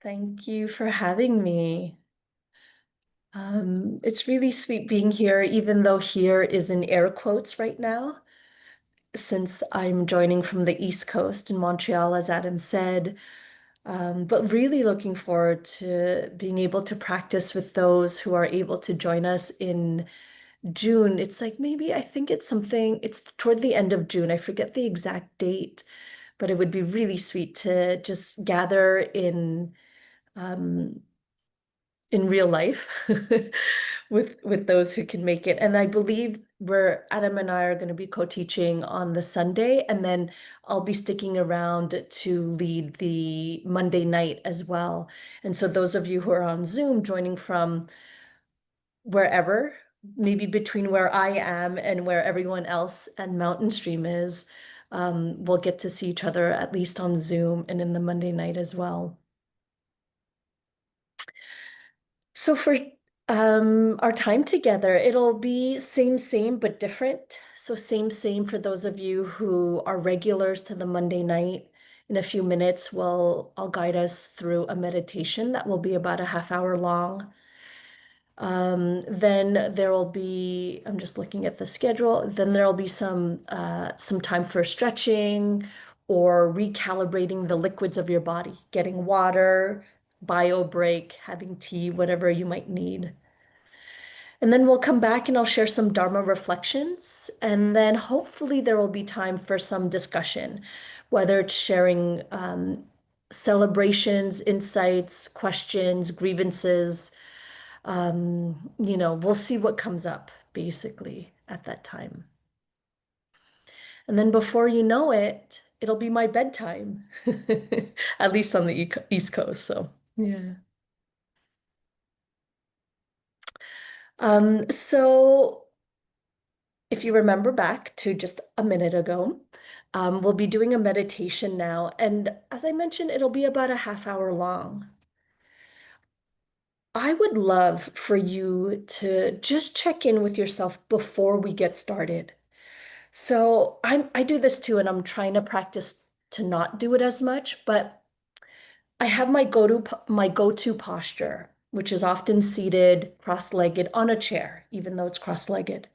Thank you for having me. It's really sweet being here, even though here is in air quotes right now, since I'm joining from the East Coast in Montreal, as Adam said. But really looking forward to being able to practice with those who are able to join us in June. It's like maybe I think it's toward the end of June. I forget the exact date, but it would be really sweet to just gather um, in real life with those who can make it. And I believe we're Adam and I are going to be co-teaching on the Sunday, and then I'll be sticking around to lead the Monday night as well. And so those of you who are on Zoom joining from wherever, maybe between where I am and where everyone else and Mountain Stream is, we'll get to see each other at least on Zoom and in the Monday night as well. So for our time together, it'll be same but different. So same for those of you who are regulars to the Monday night. In a few minutes, I'll guide us through a meditation that will be about a half hour long. Then there will be, I'm just looking at the schedule, then there'll be some time for stretching or recalibrating the liquids of your body, getting water, bio break, having tea, whatever you might need. And then we'll come back and I'll share some Dharma reflections. And then hopefully there will be time for some discussion, whether it's sharing celebrations, insights, questions, grievances. We'll see what comes up basically at that time. And then before you know it, it'll be my bedtime, at least on the East Coast. So, yeah. So if you remember back to just a minute ago, we'll be doing a meditation now. And as I mentioned, it'll be about a half hour long. I would love for you to just check in with yourself before we get started. So I do this too, and I'm trying to practice to not do it as much, but I have my go-to posture, which is often seated cross-legged on a chair, even though it's cross-legged.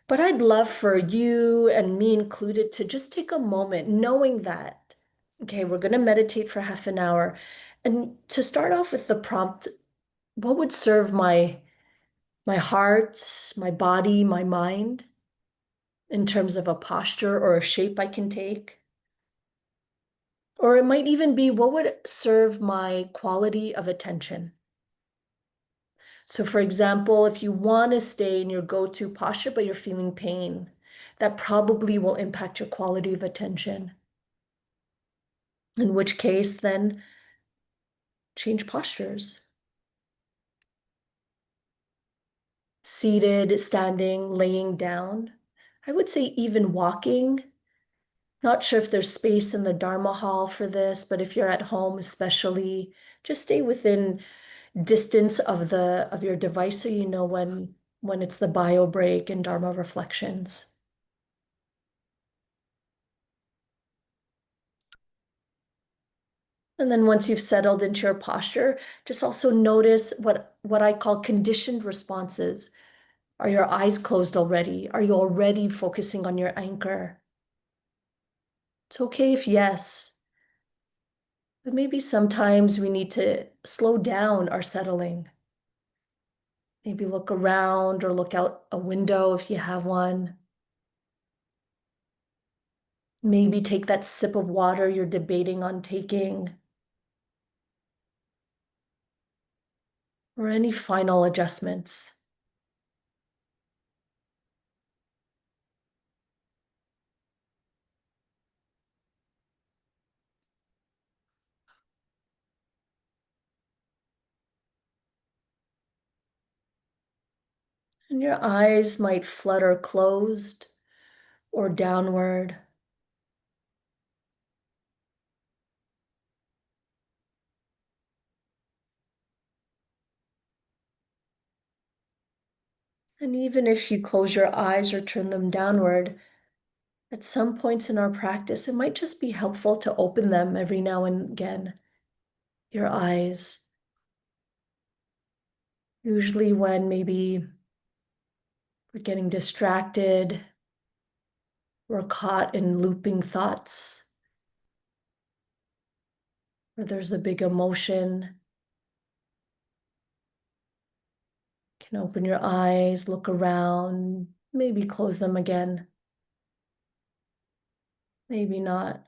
But I'd love for you and me included to just take a moment knowing that, okay, we're going to meditate for half an hour. And to start off with the prompt, what would serve my heart, my body, my mind in terms of a posture or a shape I can take? Or it might even be what would serve my quality of attention? So, for example, if you want to stay in your go-to posture, but you're feeling pain, that probably will impact your quality of attention. In which case, then change postures. Seated, standing, laying down. I would say even walking. Not sure if there's space in the Dharma hall for this, but if you're at home, especially, just stay within distance of your device so you know when it's the bio break and Dharma reflections. And then once you've settled into your posture, just also notice what I call conditioned responses. Are your eyes closed already? Are you already focusing on your anchor? It's okay if yes, but maybe sometimes we need to slow down our settling. Maybe look around or look out a window if you have one. Maybe take that sip of water you're debating on taking, or any final adjustments. And your eyes might flutter closed or downward. And even if you close your eyes or turn them downward, at some points in our practice, it might just be helpful to open them every now and again. your eyes. Usually, when maybe we're getting distracted, we're caught in looping thoughts, or there's a big emotion, you can open your eyes, look around, maybe close them again, maybe not.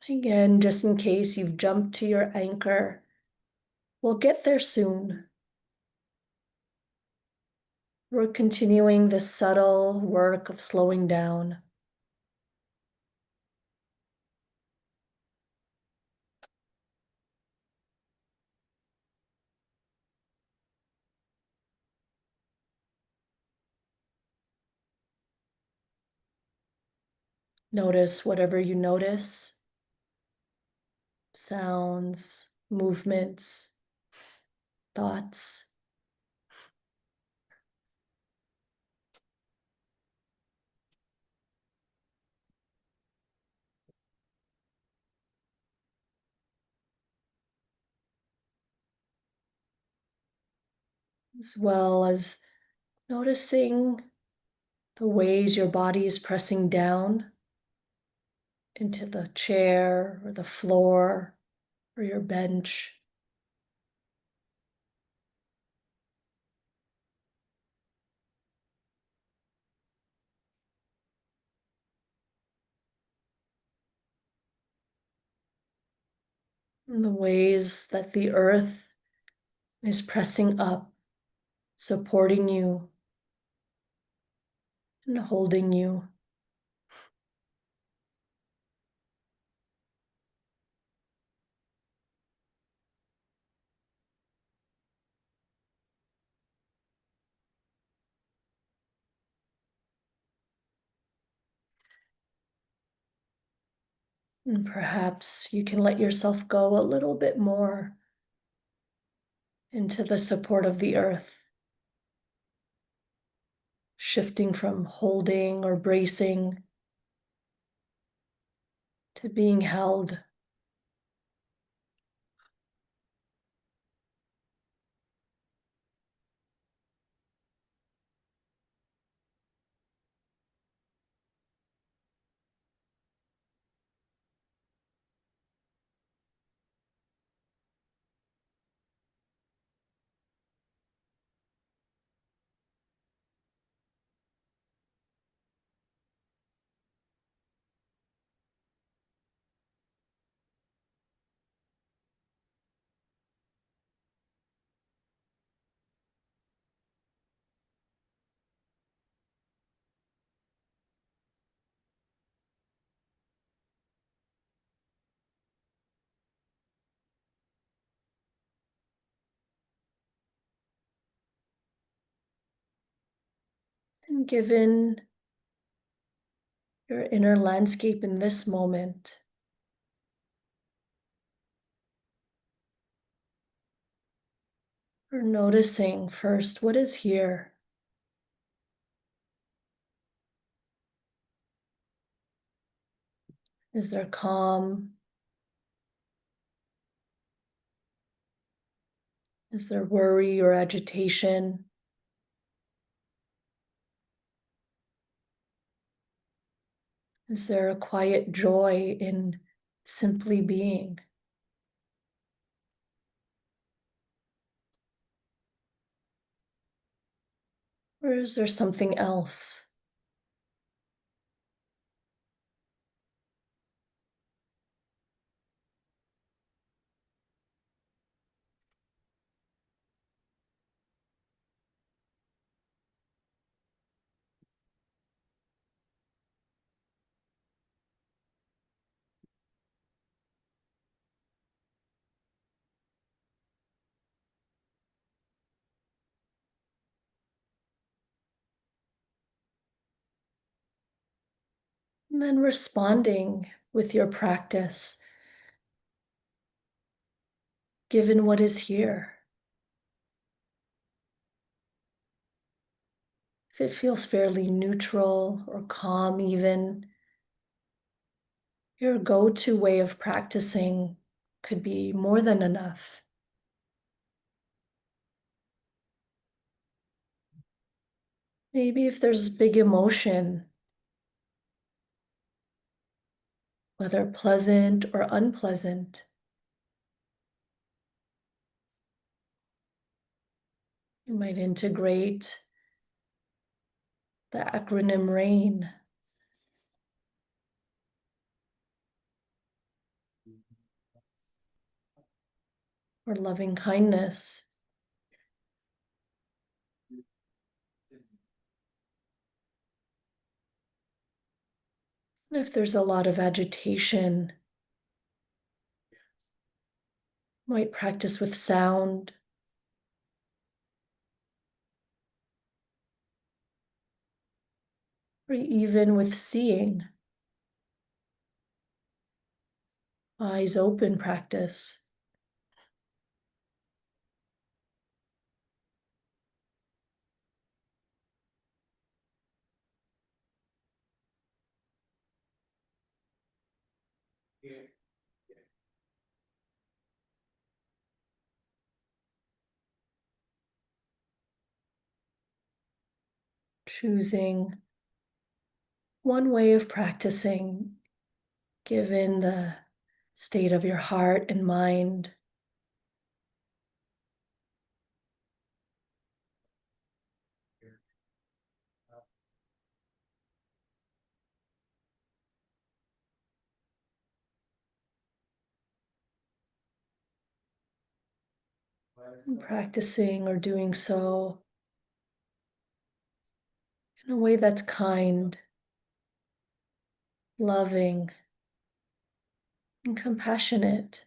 Again, just in case you've jumped to your anchor, we'll get there soon. We're continuing this subtle work of slowing down. Notice whatever you notice, sounds, movements, thoughts. As well as noticing the ways your body is pressing down into the chair or the floor or your bench. And the ways that the earth is pressing up, supporting you and holding you. And perhaps you can let yourself go a little bit more into the support of the earth, shifting from holding or bracing to being held. And given your inner landscape in this moment, we're noticing first what is here. Is there calm? Is there worry or agitation? Is there a quiet joy in simply being? Or is there something else? And then responding with your practice given what is here. If it feels fairly neutral or calm, even, your go-to way of practicing could be more than enough. Maybe if there's big emotion, whether pleasant or unpleasant, you might integrate the acronym RAIN, or loving kindness. And if there's a lot of agitation, might practice with sound, or even with seeing, eyes open practice. Choosing one way of practicing given the state of your heart and mind. And practicing or doing so in a way that's kind, loving, and compassionate.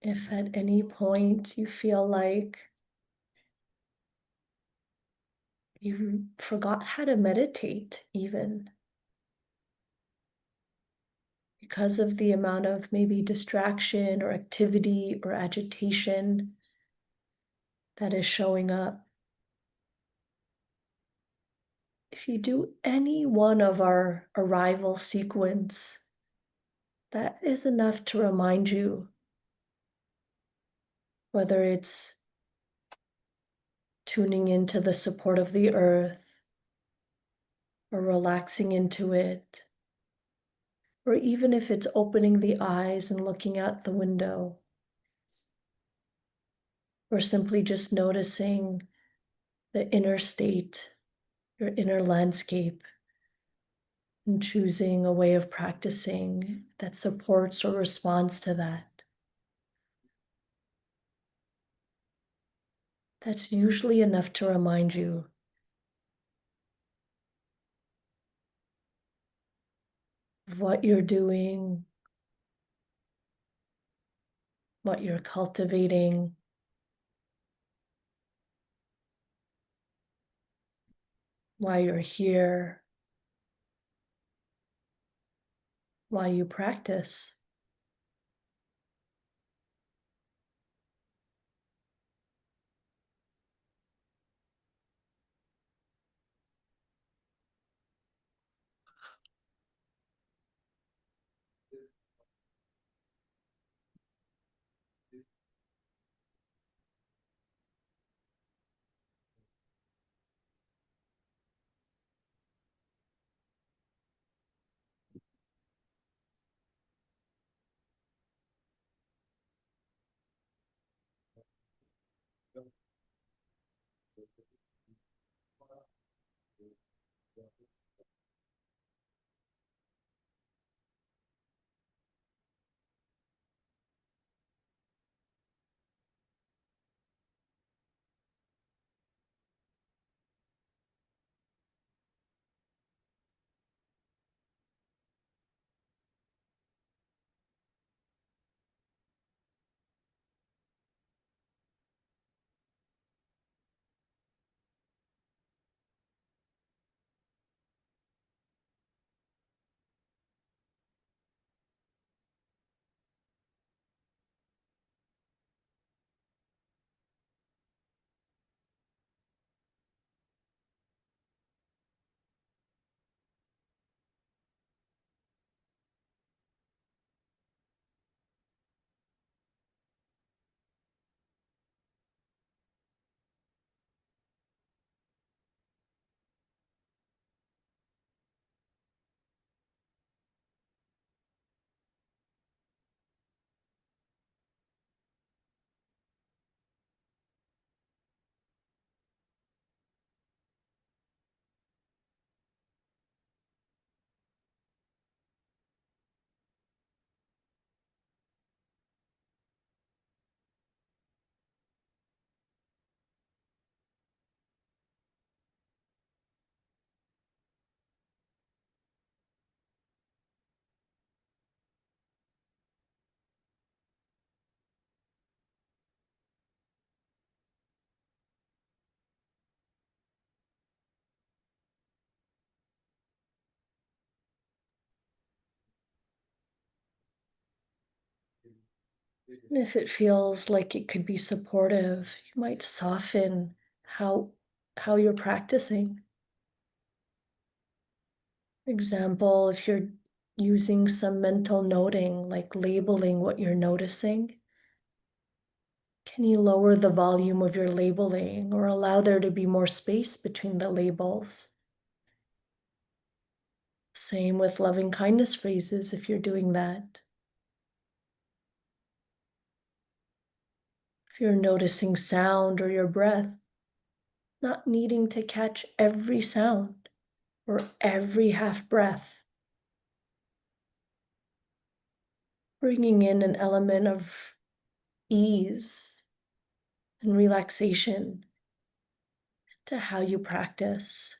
If at any point you feel like you forgot how to meditate, even because of the amount of maybe distraction or activity or agitation that is showing up, if you do any one of our arrival sequence, that is enough to remind you, whether it's tuning into the support of the earth or relaxing into it, or even if it's opening the eyes and looking out the window, or simply just noticing the inner state, your inner landscape, and choosing a way of practicing that supports or responds to that. That's usually enough to remind you of what you're doing, what you're cultivating, why you're here, why you practice. And if it feels like it could be supportive, you might soften how how you're practicing. Example, if you're using some mental noting, like labeling what you're noticing, can you lower the volume of your labeling or allow there to be more space between the labels? Same with loving kindness phrases if you're doing that. If you're noticing sound or your breath, not needing to catch every sound or every half breath, bringing in an element of ease and relaxation to how you practice.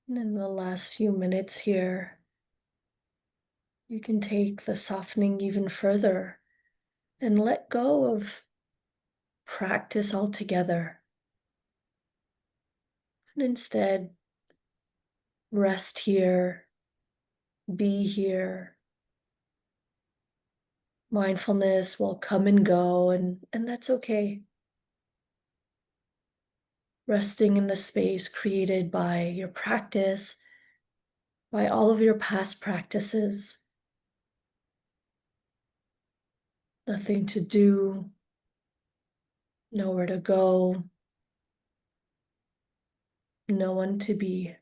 And in the last few minutes here, you can take the softening even further and let go of practice altogether. And instead, rest here, be here. Mindfulness will come and go, and that's okay. Resting in the space created by your practice, by all of your past practices. Nothing to do, nowhere to go, no one to be.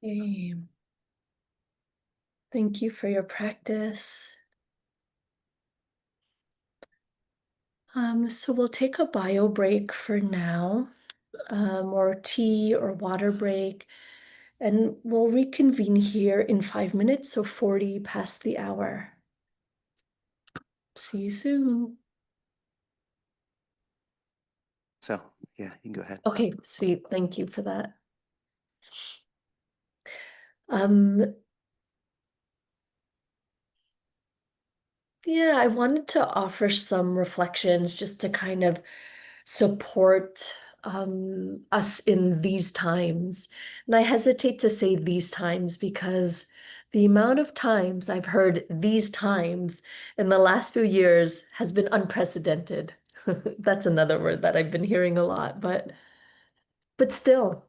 Hey, thank you for your practice. So we'll take a bio break for now, or tea or water break, and we'll reconvene here in 5 minutes, so 40 past the hour. See you soon. So, yeah, you can go ahead. Okay, sweet. Thank you for that. Um, yeah, I wanted to offer some reflections just to kind of support us in these times. And I hesitate to say these times because The amount of times I've heard these times in the last few years has been unprecedented. That's another word that I've been hearing a lot, but still,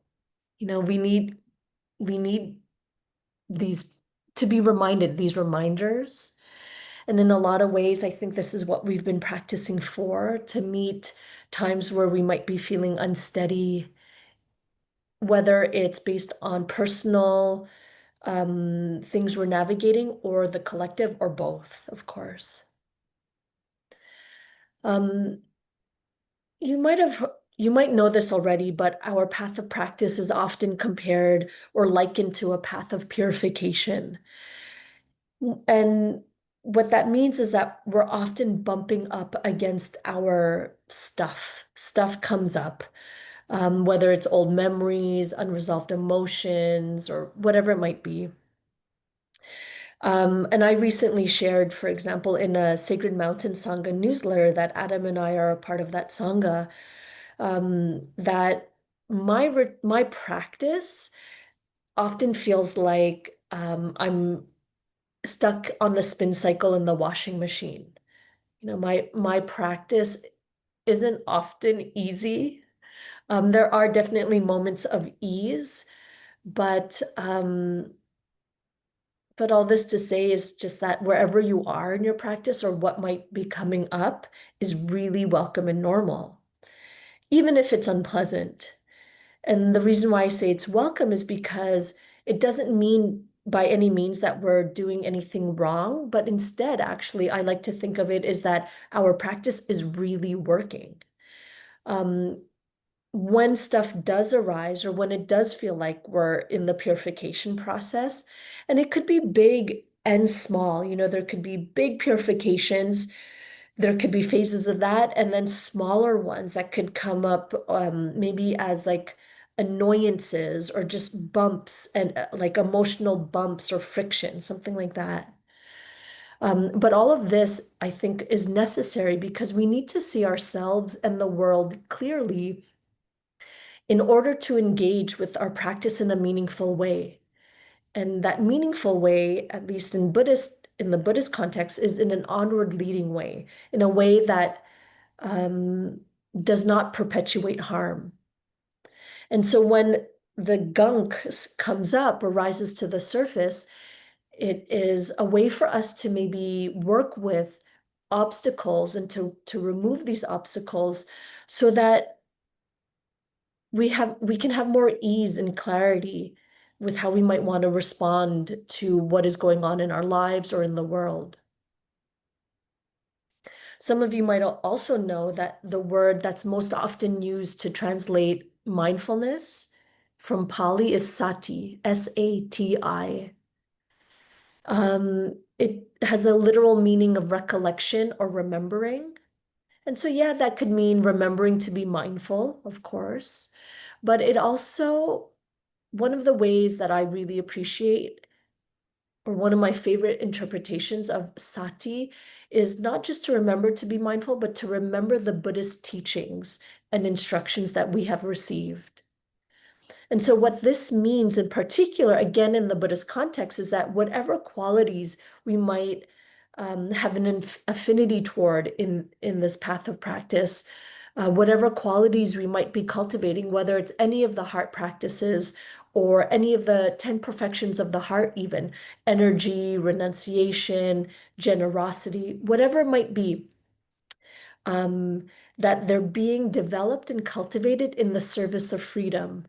we need these to be reminded, these reminders. And in a lot of ways, I think this is what we've been practicing for, to meet times where we might be feeling unsteady, whether it's based on personal things we're navigating or the collective or both, of course. Um, you might have you might know this already, but our path of practice is often compared or likened to a path of purification. And what that means is that we're often bumping up against our stuff. Stuff comes up, whether it's old memories, unresolved emotions, or whatever it might be. And I recently shared, for example, in a Sacred Mountain Sangha newsletter that Adam and I are a part of that Sangha, that my practice often feels like I'm stuck on the spin cycle in the washing machine. My practice isn't often easy. There are definitely moments of ease, but all this to say is just that wherever you are in your practice or what might be coming up is really welcome and normal, even if it's unpleasant. And the reason why I say it's welcome is because it doesn't mean by any means that we're doing anything wrong, but instead, actually, I like to think of it as that our practice is really working. Um, when stuff does arise or when it does feel like we're in the purification process, and it could be big and small, there could be big purifications, there could be phases of that, and then smaller ones that could come up maybe as like annoyances or just bumps and like emotional bumps or friction, something like that. But all of this, I think, is necessary because we need to see ourselves and the world clearly in order to engage with our practice in a meaningful way. And that meaningful way, at least in the Buddhist context, is in an onward leading way, in a way that um, does not perpetuate harm. And so when the gunk comes up or rises to the surface, it is a way for us to maybe work with obstacles and to remove these obstacles so that we can have more ease and clarity with how we might want to respond to what is going on in our lives or in the world. Some of you might also know that the word that's most often used to translate mindfulness from Pali is sati, S-A-T-I. It has a literal meaning of recollection or remembering. And so, yeah, that could mean remembering to be mindful, of course. But it also, one of the ways that I really appreciate, or one of my favorite interpretations of sati, is not just to remember to be mindful, but to remember the Buddhist teachings and instructions that we have received. And so, what this means in particular, again, in the Buddhist context, is that whatever qualities we might have an affinity toward in this path of practice, whatever qualities we might be cultivating, whether it's any of the heart practices or any of the 10 perfections of the heart, even energy, renunciation, generosity, whatever it might be, um, that they're being developed and cultivated in the service of freedom.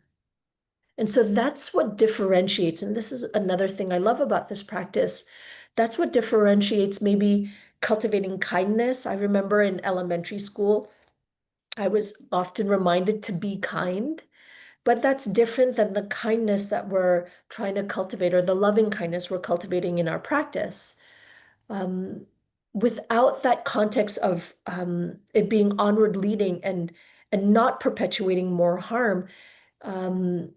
And so that's what differentiates, and this is another thing I love about this practice. That's what differentiates maybe cultivating kindness. I remember in elementary school, I was often reminded to be kind, but that's different than the kindness that we're trying to cultivate or the loving kindness we're cultivating in our practice. Um, Without that context of it being onward leading and not perpetuating more harm, um,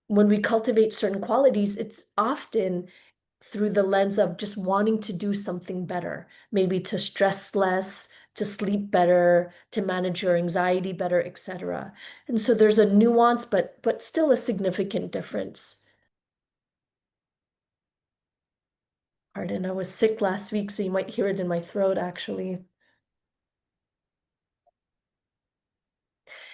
when we cultivate certain qualities, it's often through the lens of just wanting to do something better, maybe to stress less, to sleep better, to manage your anxiety better, etc. And so there's a nuance, but still a significant difference. Pardon, I was sick last week, so you might hear it in my throat actually.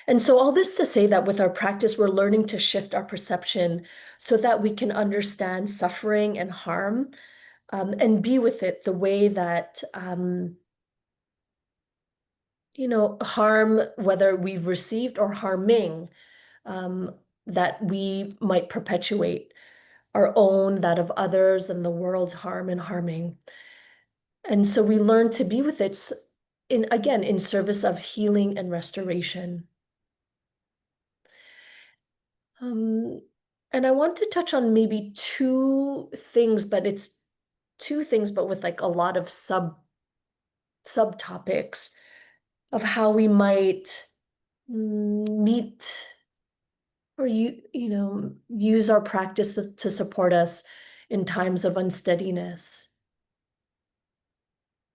And so, all this to say that with our practice, we're learning to shift our perception so that we can understand suffering and harm, and be with it the way that, harm, whether we've received or harming, um, that we might perpetuate our own, that of others, and the world's harm and harming. And so we learn to be with it in service of healing and restoration. Um, and I want to touch on maybe two things, but it's two things, but with like a lot of subtopics of how we might meet or use our practice to support us in times of unsteadiness.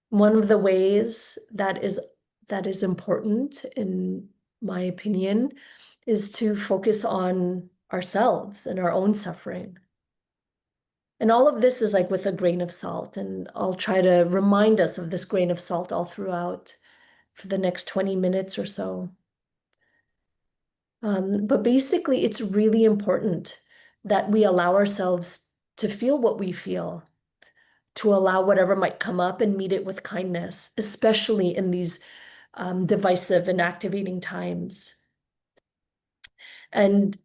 One of the ways that is important, in my opinion, is to focus on ourselves and our own suffering. And all of this is like with a grain of salt, and I'll try to remind us of this grain of salt all throughout for the next 20 minutes or so. But basically, it's really important that we allow ourselves to feel what we feel, to allow whatever might come up and meet it with kindness, especially in these divisive and activating times. And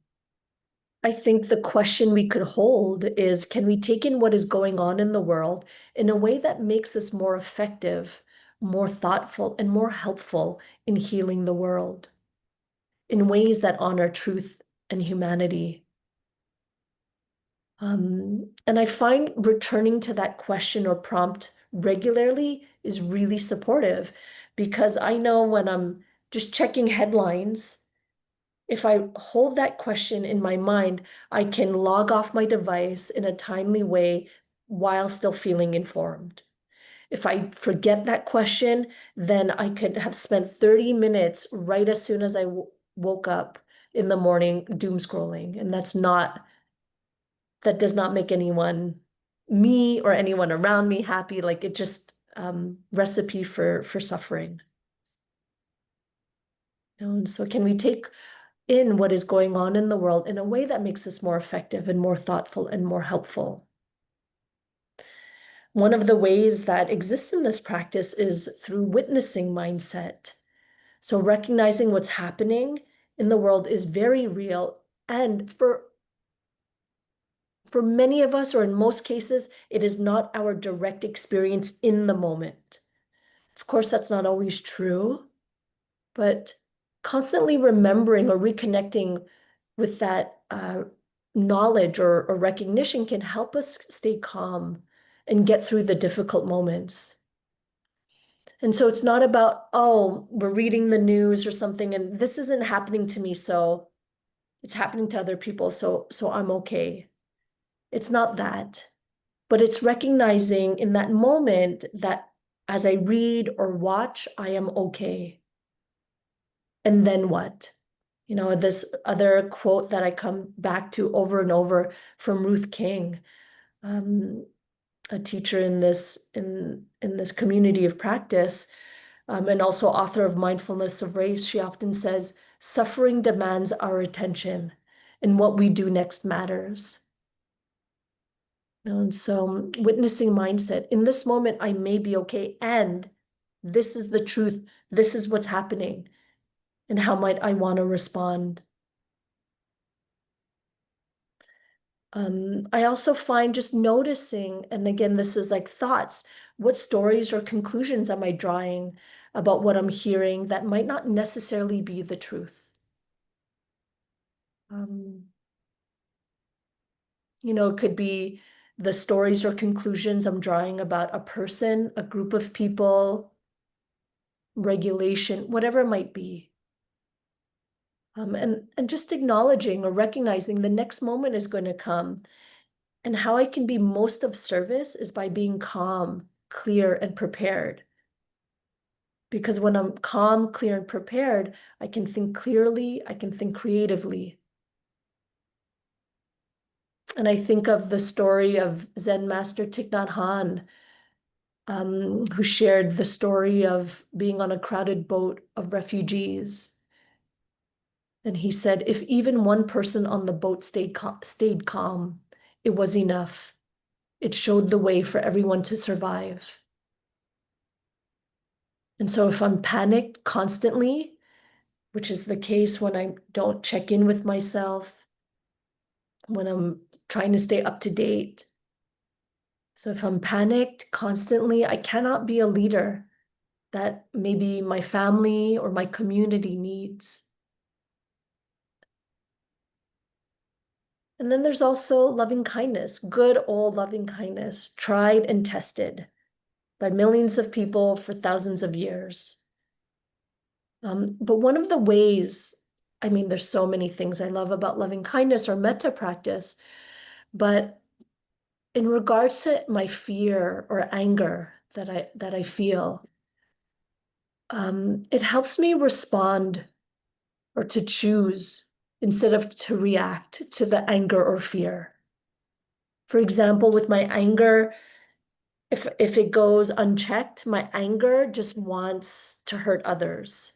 I think the question we could hold is, can we take in what is going on in the world in a way that makes us more effective, more thoughtful, and more helpful in healing the world in ways that honor truth and humanity? And I find returning to that question or prompt regularly is really supportive, because I know when I'm just checking headlines, if I hold that question in my mind, I can log off my device in a timely way while still feeling informed. If I forget that question, then I could have spent 30 minutes right as soon as I woke up in the morning doom scrolling. And that does not make me or anyone around me happy. Like, it just recipe for suffering. And so can we take in what is going on in the world in a way that makes us more effective and more thoughtful and more helpful? One of the ways that exists in this practice is through witnessing mindset. So recognizing what's happening in the world is very real. And for many of us, or in most cases, it is not our direct experience in the moment. Of course, that's not always true, but constantly remembering or reconnecting with that knowledge or recognition can help us stay calm and get through the difficult moments. And so it's not about, oh, we're reading the news or something, and this isn't happening to me, so it's happening to other people, so I'm okay. It's not that, but it's recognizing in that moment that as I read or watch, I am okay. And then what? This other quote that I come back to over and over from Ruth King, um, a teacher in this community of practice, and also author of Mindfulness of Race. She often says, "Suffering demands our attention, and what we do next matters." And so, witnessing mindset in this moment, I may be okay, and this is the truth. This is what's happening, and how might I want to respond? I also find just noticing, and again, this is like thoughts, what stories or conclusions am I drawing about what I'm hearing that might not necessarily be the truth? Um, it could be the stories or conclusions I'm drawing about a person, a group of people, regulation, whatever it might be. And just acknowledging or recognizing the next moment is going to come. And how I can be most of service is by being calm, clear, and prepared. Because when I'm calm, clear, and prepared, I can think clearly, I can think creatively. And I think of the story of Zen Master Thich Nhat Hanh, who shared the story of being on a crowded boat of refugees. And he said, if even one person on the boat stayed calm, it was enough. It showed the way for everyone to survive. And so if I'm panicked constantly, which is the case when I don't check in with myself, when I'm trying to stay up to date. So if I'm panicked constantly, I cannot be a leader that maybe my family or my community needs. And then there's also loving kindness, good old loving kindness, tried and tested by millions of people for thousands of years. But one of the ways, I mean, there's so many things I love about loving kindness or metta practice, but in regards to my fear or anger that I feel, it helps me respond or to choose instead of to react to the anger or fear. For example, with my anger, if it goes unchecked, my anger just wants to hurt others.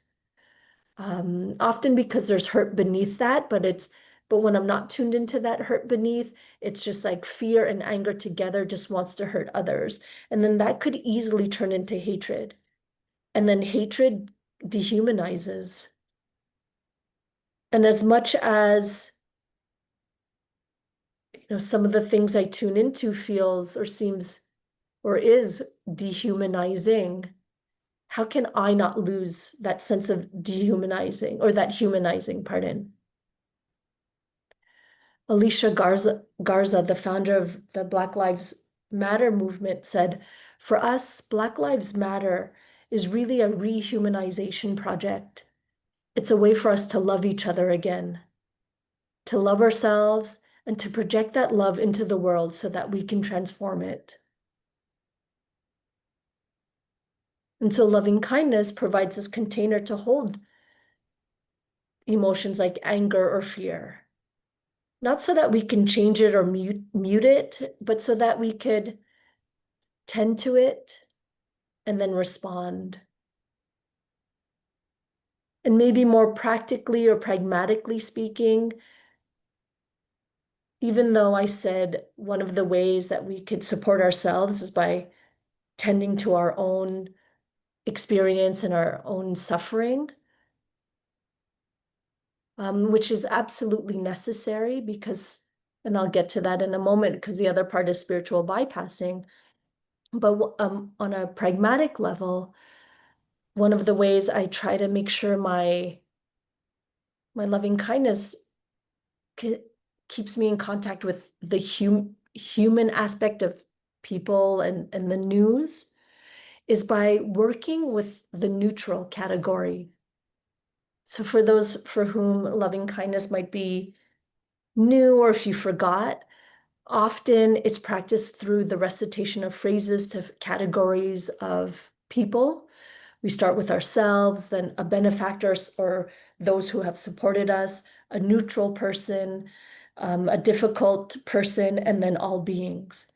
Often because there's hurt beneath that, but when I'm not tuned into that hurt beneath, it's just like fear and anger together just wants to hurt others. And then that could easily turn into hatred. And then hatred dehumanizes. And as much as, some of the things I tune into feels or seems or is dehumanizing, how can I not lose that sense of dehumanizing or that humanizing, pardon? Alicia Garza, the founder of the Black Lives Matter movement, said, for us, Black Lives Matter is really a rehumanization project. It's a way for us to love each other again, to love ourselves, and to project that love into the world so that we can transform it. And so loving kindness provides this container to hold emotions like anger or fear. Not so that we can change it or mute it, but so that we could tend to it and then respond. And maybe more practically or pragmatically speaking, even though I said one of the ways that we could support ourselves is by tending to our own experience and our own suffering, which is absolutely necessary because, and I'll get to that in a moment because the other part is spiritual bypassing. But on a pragmatic level, one of the ways I try to make sure my loving kindness keeps me in contact with the human aspect of people and the news is by working with the neutral category. So for those for whom loving kindness might be new, or if you forgot, often it's practiced through the recitation of phrases to categories of people. We start with ourselves, then a benefactor or those who have supported us, a neutral person, a difficult person, and then all beings.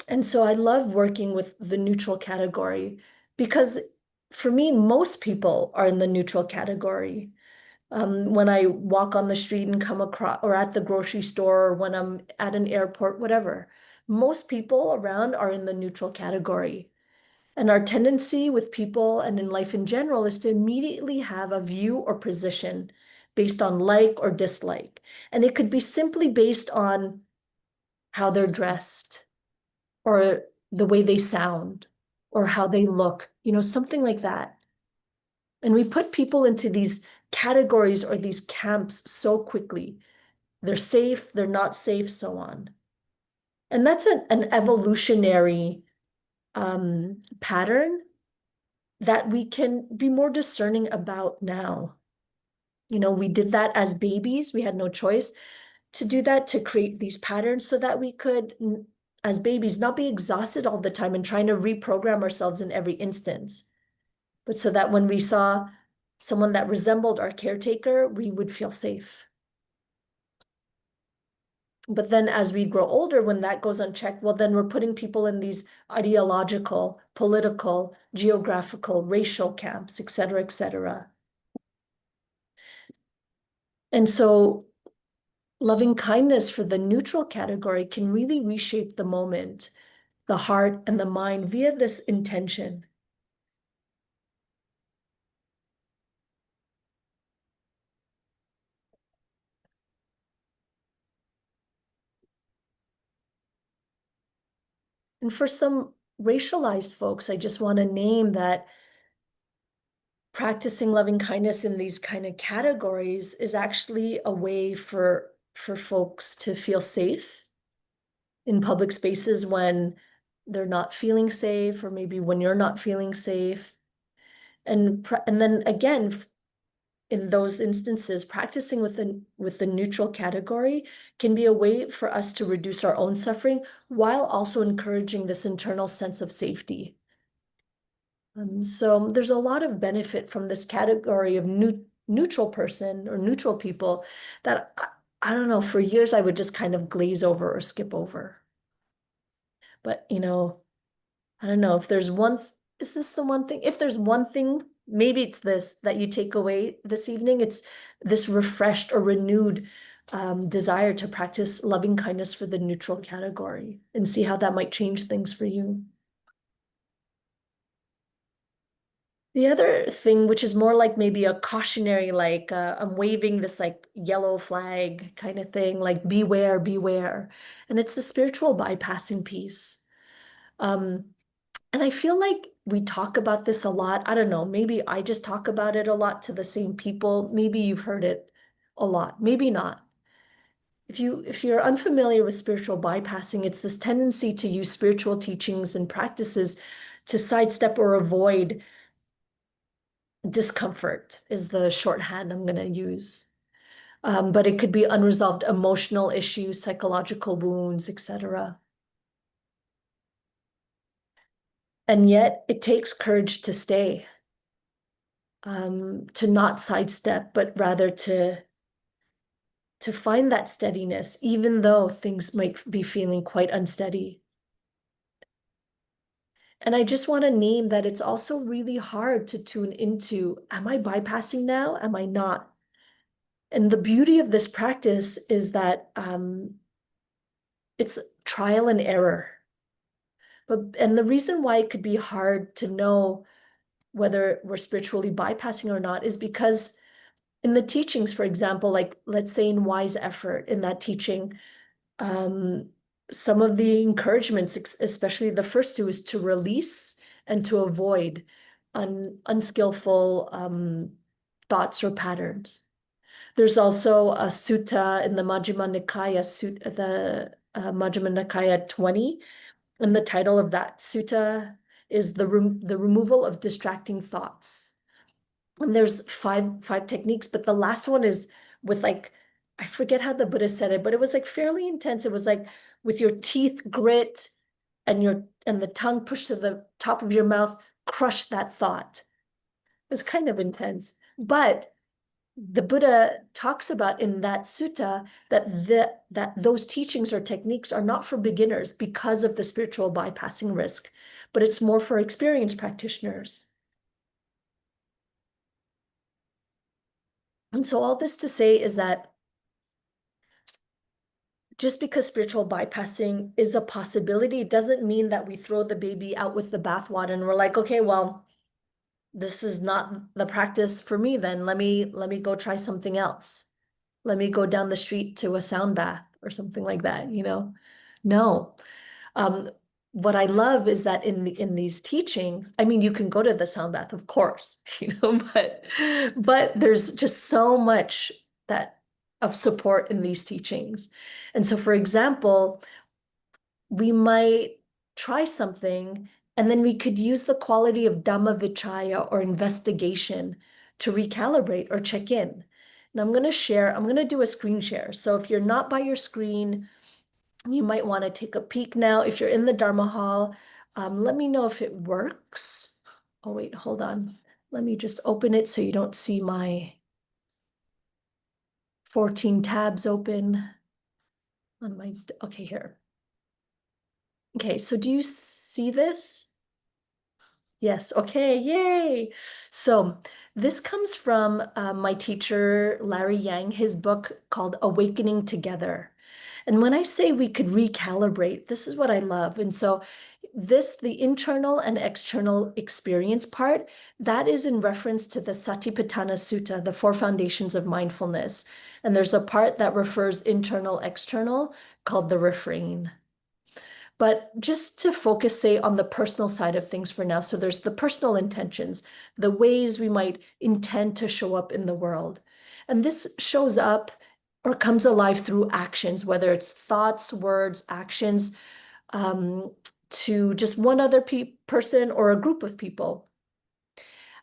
And so I love working with the neutral category because for me, most people are in the neutral category. When I walk on the street and come across, or at the grocery store, or when I'm at an airport, whatever, most people around are in the neutral category. And our tendency with people and in life in general is to immediately have a view or position based on like or dislike. And it could be simply based on how they're dressed or the way they sound or how they look, something like that. And we put people into these categories or these camps so quickly. They're safe, they're not safe, so on. And that's an evolutionary pattern that we can be more discerning about now. We did that as babies. We had no choice to do that, to create these patterns so that we could, as babies, not be exhausted all the time and trying to reprogram ourselves in every instance, but so that when we saw someone that resembled our caretaker, we would feel safe. But then as we grow older, when that goes unchecked, well, then we're putting people in these ideological, political, geographical, racial camps, et cetera, et cetera. And so loving kindness for the neutral category can really reshape the moment, the heart, and the mind via this intention. And for some racialized folks, I just want to name that practicing loving kindness in these kind of categories is actually a way for folks to feel safe in public spaces when they're not feeling safe, or maybe when you're not feeling safe. And then again, in those instances, practicing with the neutral category can be a way for us to reduce our own suffering while also encouraging this internal sense of safety. So there's a lot of benefit from this category of neutral person or neutral people that I don't know, for years I would just kind of glaze over or skip over. But I don't know if there's is this the one thing? If there's one thing, maybe it's this that you take away this evening. It's this refreshed or renewed desire to practice loving kindness for the neutral category and see how that might change things for you. The other thing, which is more like maybe a cautionary, like I'm waving this like yellow flag kind of thing, like beware, beware. And it's the spiritual bypassing piece. Um, and I feel like we talk about this a lot. I don't know, maybe I just talk about it a lot to the same people. Maybe you've heard it a lot, maybe not. If you're unfamiliar with spiritual bypassing, it's this tendency to use spiritual teachings and practices to sidestep or avoid discomfort is the shorthand I'm going to use. But it could be unresolved emotional issues, psychological wounds, etc. And yet it takes courage to stay, to not sidestep, but rather to find that steadiness, even though things might be feeling quite unsteady. And I just want to name that it's also really hard to tune into, am I bypassing now? Am I not? And the beauty of this practice is that it's trial and error. And the reason why it could be hard to know whether we're spiritually bypassing or not is because in the teachings, for example, like let's say in wise effort, in that teaching, um, some of the encouragements, especially the first two, is to release and to avoid unskillful thoughts or patterns. There's also a sutta in the Majjhima Nikaya, the Majjhima Nikaya 20, and the title of that sutta is the removal of distracting thoughts. And there's five techniques, but the last one is with like, I forget how the Buddha said it, but it was like fairly intense. It was like with your teeth grit and the tongue pushed to the top of your mouth, crush that thought. It was kind of intense. But the Buddha talks about in that sutta that those teachings or techniques are not for beginners because of the spiritual bypassing risk, but it's more for experienced practitioners. And so all this to say is that just because spiritual bypassing is a possibility, it doesn't mean that we throw the baby out with the bathwater and we're like, okay, well, this is not the practice for me then. Let me go try something else. Let me go down the street to a sound bath or something like that, No. Um, what I love is that in these teachings, I mean, you can go to the sound bath, of course, but there's just so much that of support in these teachings. And so, for example, we might try something and then we could use the quality of Dhamma Vichaya or investigation to recalibrate or check in. And I'm going to do a screen share. So if you're not by your screen, you might want to take a peek now. If you're in the Dharma hall, let me know if it works. Oh, wait, hold on. Let me just open it so you don't see my 14 tabs open. on my, okay, here. Okay, so do you see this? Yes, okay, yay. So this comes from my teacher, Larry Yang, his book called Awakening Together. And when I say we could recalibrate, this is what I love. And so the internal and external experience part, that is in reference to the Satipatthana Sutta, the four foundations of mindfulness. And there's a part that refers internal, external called the refrain. But just to focus, say, on the personal side of things for now. So there's the personal intentions, the ways we might intend to show up in the world. And this shows up or comes alive through actions, whether it's thoughts, words, actions, to just one other person or a group of people.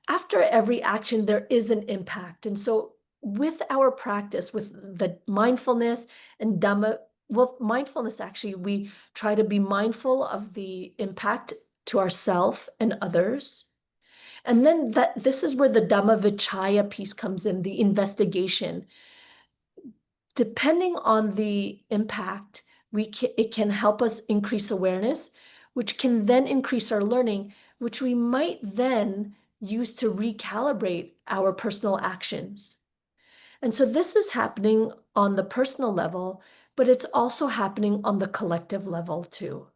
After every action, there is an impact. And so with our practice, with the mindfulness and Dhamma, well, mindfulness, actually, we try to be mindful of the impact to ourselves and others. And then this is where the Dhamma Vichaya piece comes in, the investigation. Depending on the impact, it can help us increase awareness, which can then increase our learning, which we might then use to recalibrate our personal actions. And so this is happening on the personal level, but it's also happening on the collective level too.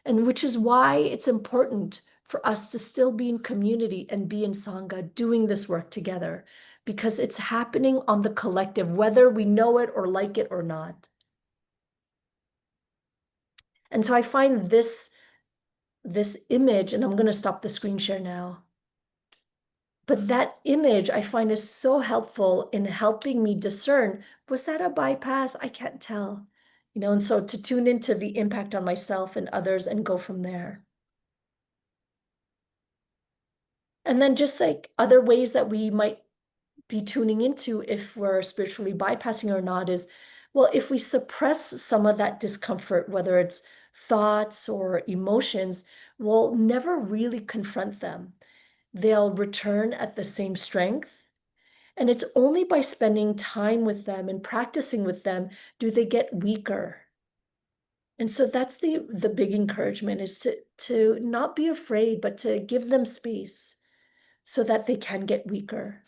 And which is why it's important for us to still be in community and be in Sangha doing this work together, because it's happening on the collective, whether we know it or like it or not. And so I find this image, and I'm going to stop the screen share now. But that image I find is so helpful in helping me discern, was that a bypass? I can't tell. And so to tune into the impact on myself and others and go from there. And then just like other ways that we might be tuning into if we're spiritually bypassing or not is, well, if we suppress some of that discomfort, whether it's thoughts or emotions, we'll never really confront them. They'll return at the same strength. And it's only by spending time with them and practicing with them do they get weaker. And so that's the big encouragement, is to not be afraid, but to give them space so that they can get weaker.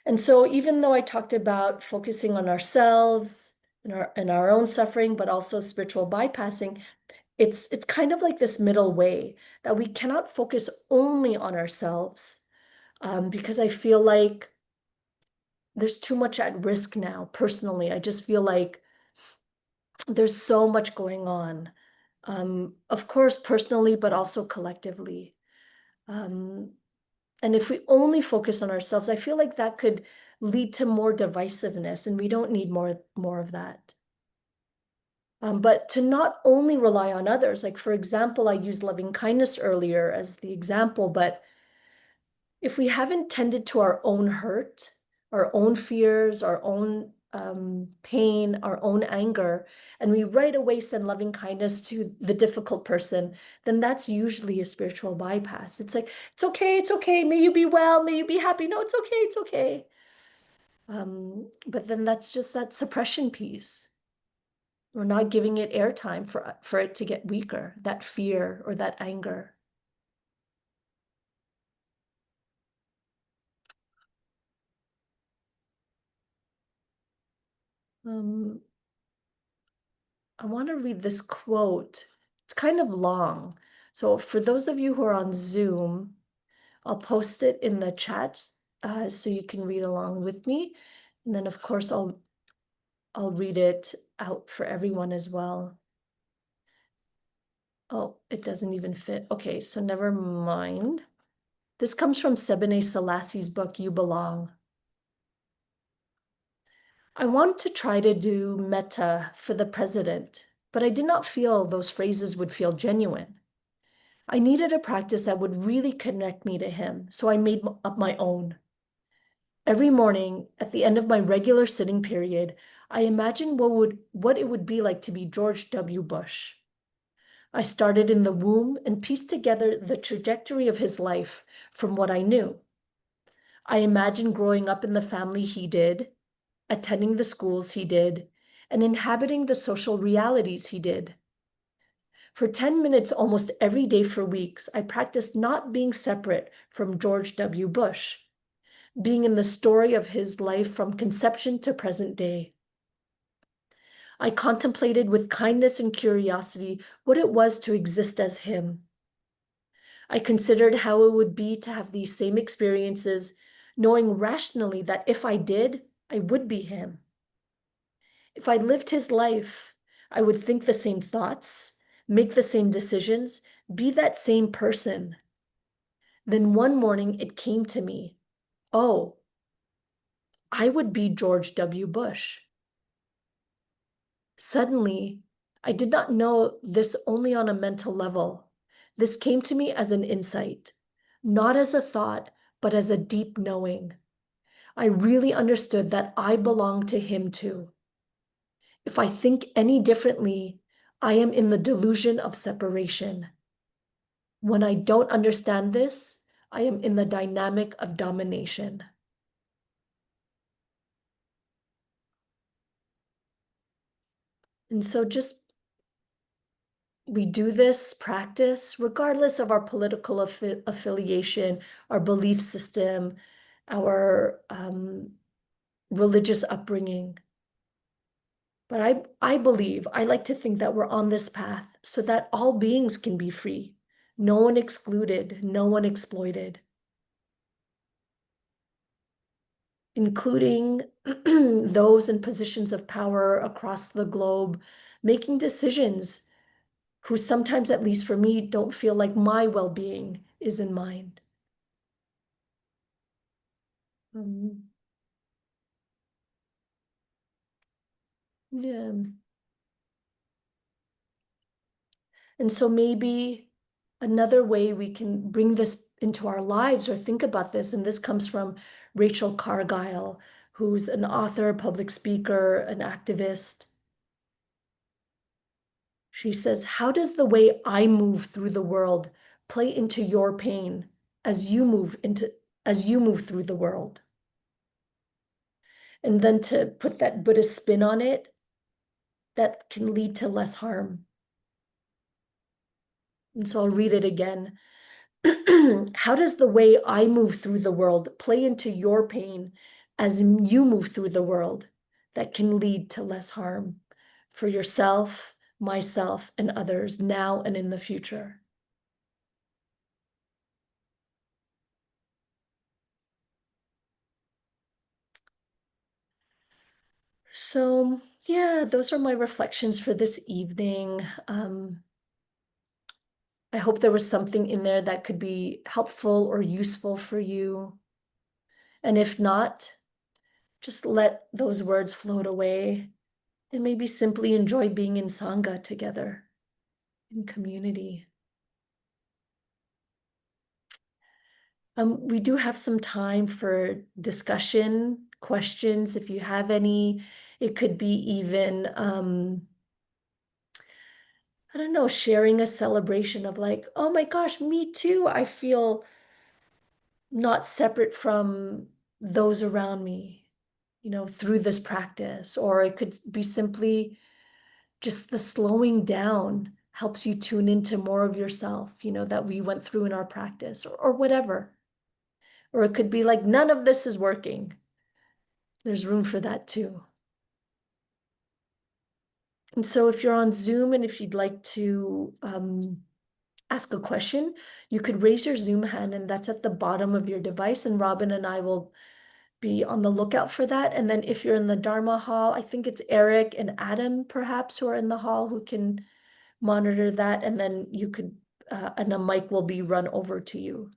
And so even though I talked about focusing on ourselves and our own suffering, but also spiritual bypassing, it's kind of like this middle way that we cannot focus only on ourselves, because I feel like there's too much at risk now. Personally, I just feel like there's so much going on. Of course, personally, but also collectively. Um, And if we only focus on ourselves, I feel like that could lead to more divisiveness, and we don't need more of that. But to not only rely on others, like for example, I used loving kindness earlier as the example, but if we haven't tended to our own hurt, our own fears, our own pain, our own anger, and we right away send loving kindness to the difficult person, then that's usually a spiritual bypass. It's like, it's okay, may you be well, may you be happy. No, it's okay. But then that's just that suppression piece. We're not giving it airtime for it to get weaker, that fear or that anger. Um, I want to read this quote. It's kind of long. So for those of you who are on Zoom, I'll post it in the chat so you can read along with me. And then of course I'll read it out for everyone as well. Oh, it doesn't even fit. Okay, so never mind. This comes from Sebene Selassie's book, You Belong. I want to try to do metta for the president, but I did not feel those phrases would feel genuine. I needed a practice that would really connect me to him, so I made up my own. Every morning, at the end of my regular sitting period, I imagined what it would be like to be George W. Bush. I started in the womb and pieced together the trajectory of his life from what I knew. I imagine growing up in the family he did, attending the schools he did, and inhabiting the social realities he did. For 10 minutes almost every day for weeks, I practiced not being separate from George W. Bush, being in the story of his life from conception to present day. I contemplated with kindness and curiosity what it was to exist as him. I considered how it would be to have these same experiences, knowing rationally that if I did, I would be him. If I lived his life, I would think the same thoughts, make the same decisions, be that same person. Then one morning it came to me, oh, I would be George W. Bush. Suddenly, I did not know this only on a mental level. This came to me as an insight, not as a thought, but as a deep knowing. I really understood that I belonged to him too. If I think any differently, I am in the delusion of separation. When I don't understand this, I am in the dynamic of domination. And so just we do this practice regardless of our political affiliation, our belief system, our religious upbringing. But I like to think that we're on this path so that all beings can be free, no one excluded, no one exploited, including those in positions of power across the globe, making decisions who sometimes, at least for me, don't feel like my well-being is in mind. Um, yeah. And so maybe another way we can bring this into our lives or think about this, and this comes from Rachel Cargile, who's an author, public speaker, an activist. She says, how does the way I move through the world play into your pain as you move through the world? And then to put that Buddhist spin on it, that can lead to less harm. And so I'll read it again. How does the way I move through the world play into your pain as you move through the world that can lead to less harm for yourself, myself, and others now and in the future? So, yeah, those are my reflections for this evening. I hope there was something in there that could be helpful or useful for you. And if not, just let those words float away and maybe simply enjoy being in Sangha together in community. We do have some time for discussion, questions, if you have any. It could be even, I don't know, sharing a celebration of like, oh my gosh, me too. I feel not separate from those around me, through this practice. Or it could be simply just the slowing down helps you tune into more of yourself, that we went through in our practice or whatever. Or it could be like, none of this is working. There's room for that too. And so if you're on Zoom and if you'd like to ask a question, you could raise your Zoom hand and that's at the bottom of your device. And Robin and I will be on the lookout for that. And then if you're in the Dharma hall, I think it's Eric and Adam perhaps who are in the hall who can monitor that. And then you could, and a mic will be run over to you.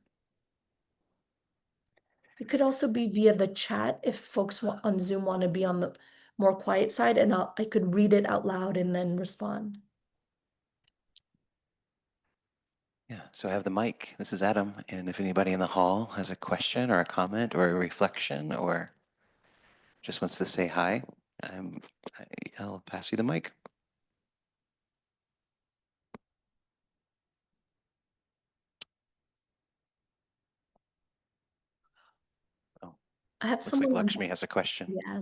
It could also be via the chat if folks on Zoom want to be on the more quiet side, and I could read it out loud and then respond. Yeah, so I have the mic. This is Adam. And if anybody in the hall has a question or a comment or a reflection or just wants to say hi, I'll pass you the mic. Oh, I have Looks like someone on. Lakshmi has a question. Yeah.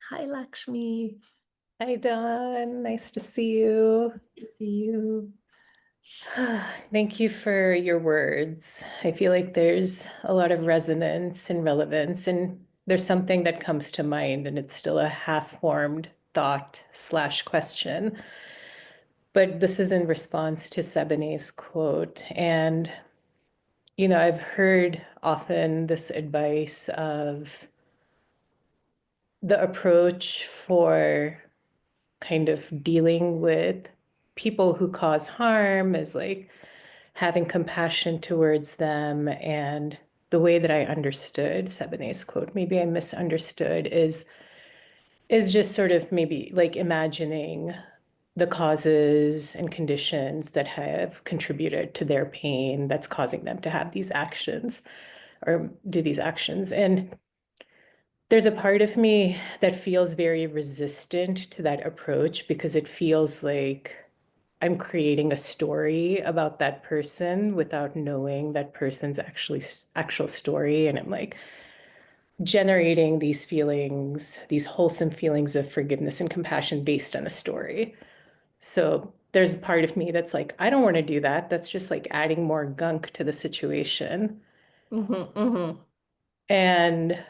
Hi, Lakshmi. Hi, Dawn. Nice to see you. See you. Thank you for your words. I feel like there's a lot of resonance and relevance, and there's something that comes to mind, and it's still a half-formed thought slash question. But this is in response to Sebene's quote. And, I've heard often this advice of the approach for kind of dealing with people who cause harm is like having compassion towards them. And the way that I understood Sebene's quote, maybe I misunderstood, is just sort of maybe like imagining the causes and conditions that have contributed to their pain that's causing them to have these actions or do these actions. And there's a part of me that feels very resistant to that approach because it feels like I'm creating a story about that person without knowing that person's actual story. And I'm like generating these feelings, these wholesome feelings of forgiveness and compassion based on a story. So there's a part of me that's like, I don't want to do that. That's just like adding more gunk to the situation. Mm-hmm. And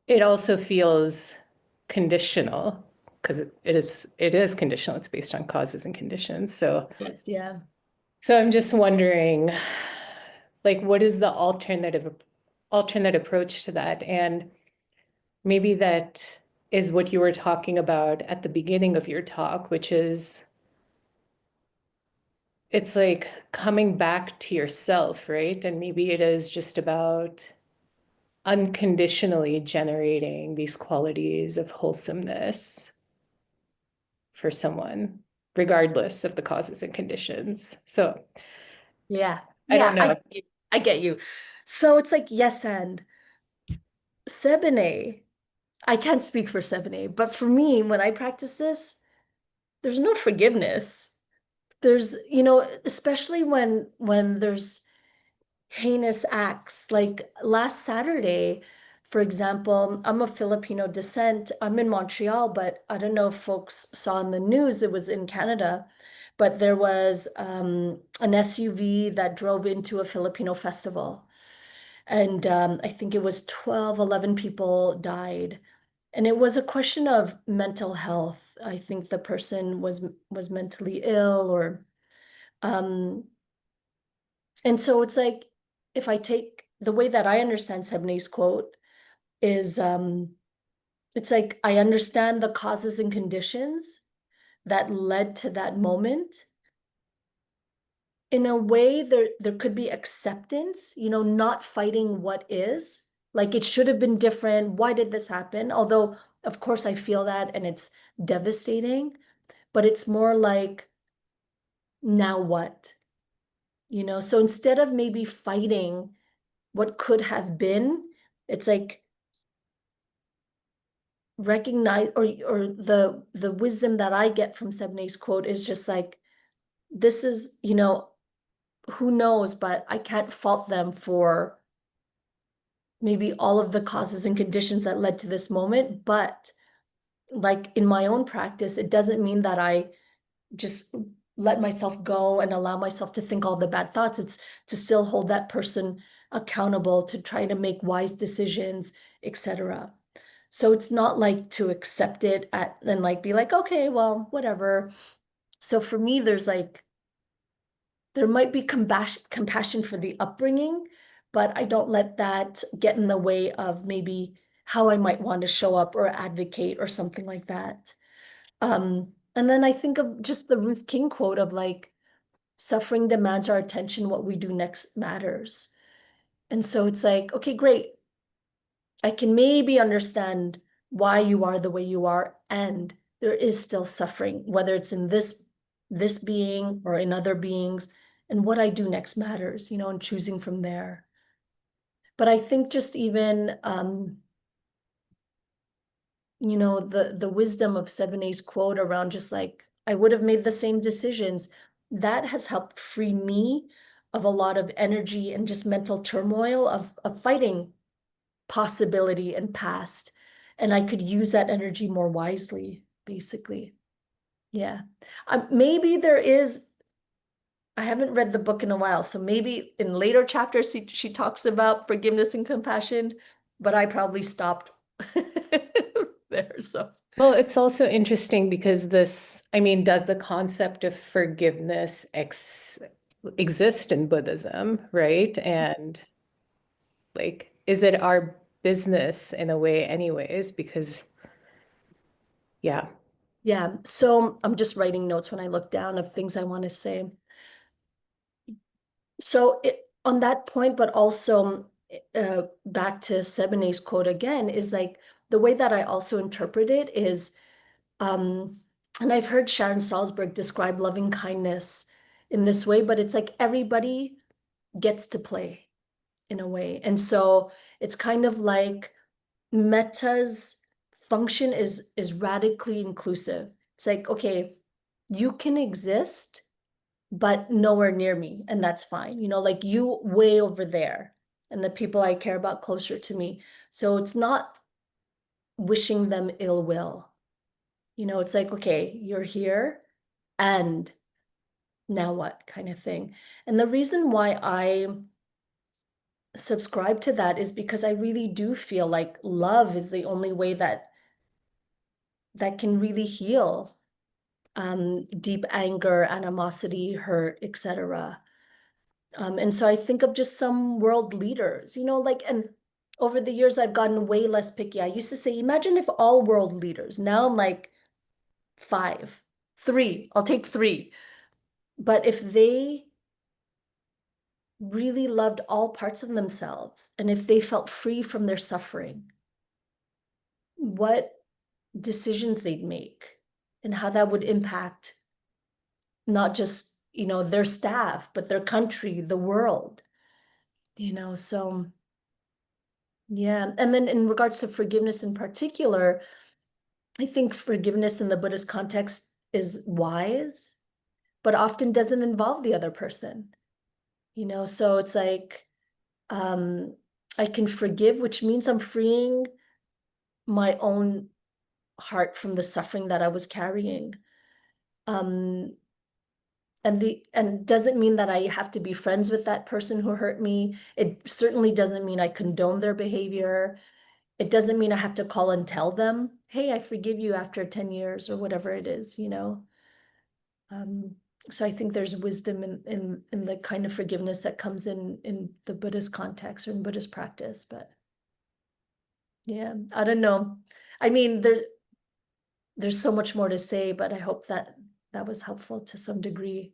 it also feels conditional because it is conditional. It's based on causes and conditions. So Yes, yeah. I'm just wondering, like, what is the alternate approach to that? And maybe that is what you were talking about at the beginning of your talk, which is it's like coming back to yourself, right? And maybe it is just about unconditionally generating these qualities of wholesomeness for someone, regardless of the causes and conditions. So Yeah. I don't Yeah, know. I get you. So it's like yes and Sebene. I can't speak for Sebene, but for me, when I practice this, there's no forgiveness. There's, especially when there's heinous acts. Like last Saturday, for example, I'm of Filipino descent. I'm in Montreal, but I don't know if folks saw in the news, it was in Canada, but there was an SUV that drove into a Filipino festival. And I think it was 12, 11 people died. And it was a question of mental health. I think the person was mentally ill or um, and so it's like if I take the way that I understand Sebne's quote is it's like I understand the causes and conditions that led to that moment. In a way, there could be acceptance, not fighting what is. Like it should have been different. Why did this happen? Although, of course, I feel that and it's devastating, but it's more like now what? So instead of maybe fighting what could have been, it's like recognize or the wisdom that I get from Sebne's quote is just like this is, who knows, but I can't fault them for maybe all of the causes and conditions that led to this moment. But like in my own practice, it doesn't mean that I just let myself go and allow myself to think all the bad thoughts. It's to still hold that person accountable to try to make wise decisions, etc. So it's not like to accept it and like be like, okay, well, whatever. So for me, there's like there might be compassion for the upbringing, but I don't let that get in the way of maybe how I might want to show up or advocate or something like that. And then I think of just the Ruth King quote of like, suffering demands our attention, what we do next matters. And so it's like, okay, great. I can maybe understand why you are the way you are, and there is still suffering, whether it's in this being or in other beings, and what I do next matters, and choosing from there. But I think just even the wisdom of Sebene's quote around just like I would have made the same decisions, that has helped free me of a lot of energy and just mental turmoil of fighting possibility and past, and I could use that energy more wisely, basically. Yeah. Maybe there is, I haven't read the book in a while, so maybe in later chapters she talks about forgiveness and compassion, but I probably stopped there. So Well, it's also interesting because this, I mean, does the concept of forgiveness exist in Buddhism, right? And like, is it our business in a way anyways? Because, yeah. yeah, so I'm just writing notes when I look down of things I want to say. So on that point, but also back to Sebene's quote again, is like the way that I also interpret it is, and I've heard Sharon Salzberg describe loving kindness in this way, but it's like everybody gets to play in a way. And so it's kind of like Metta's function is radically inclusive. It's like, okay, you can exist, but nowhere near me, and that's fine. Like you way over there, and the people I care about closer to me. So it's not wishing them ill will. It's like, okay, you're here, and now what kind of thing. And the reason why I subscribe to that is because I really do feel like love is the only way that can really heal deep anger, animosity, hurt, etc. And so I think of just some world leaders, like, and over the years I've gotten way less picky. I used to say, imagine if all world leaders. Now I'm like 5, 3. I'll take 3. But if they really loved all parts of themselves, and if they felt free from their suffering, what decisions they'd make and how that would impact not just, their staff, but their country, the world, so yeah. And then in regards to forgiveness in particular, I think forgiveness in the Buddhist context is wise, but often doesn't involve the other person, so it's like, um, I can forgive, which means I'm freeing my own heart from the suffering that I was carrying. Um, and doesn't mean that I have to be friends with that person who hurt me. It certainly doesn't mean I condone their behavior. It doesn't mean I have to call and tell them, hey, I forgive you after 10 years or whatever it is. Um, so I think there's wisdom in the kind of forgiveness that comes in the Buddhist context or in Buddhist practice. But yeah, I don't know. I mean, there's so much more to say, but I hope that that was helpful to some degree.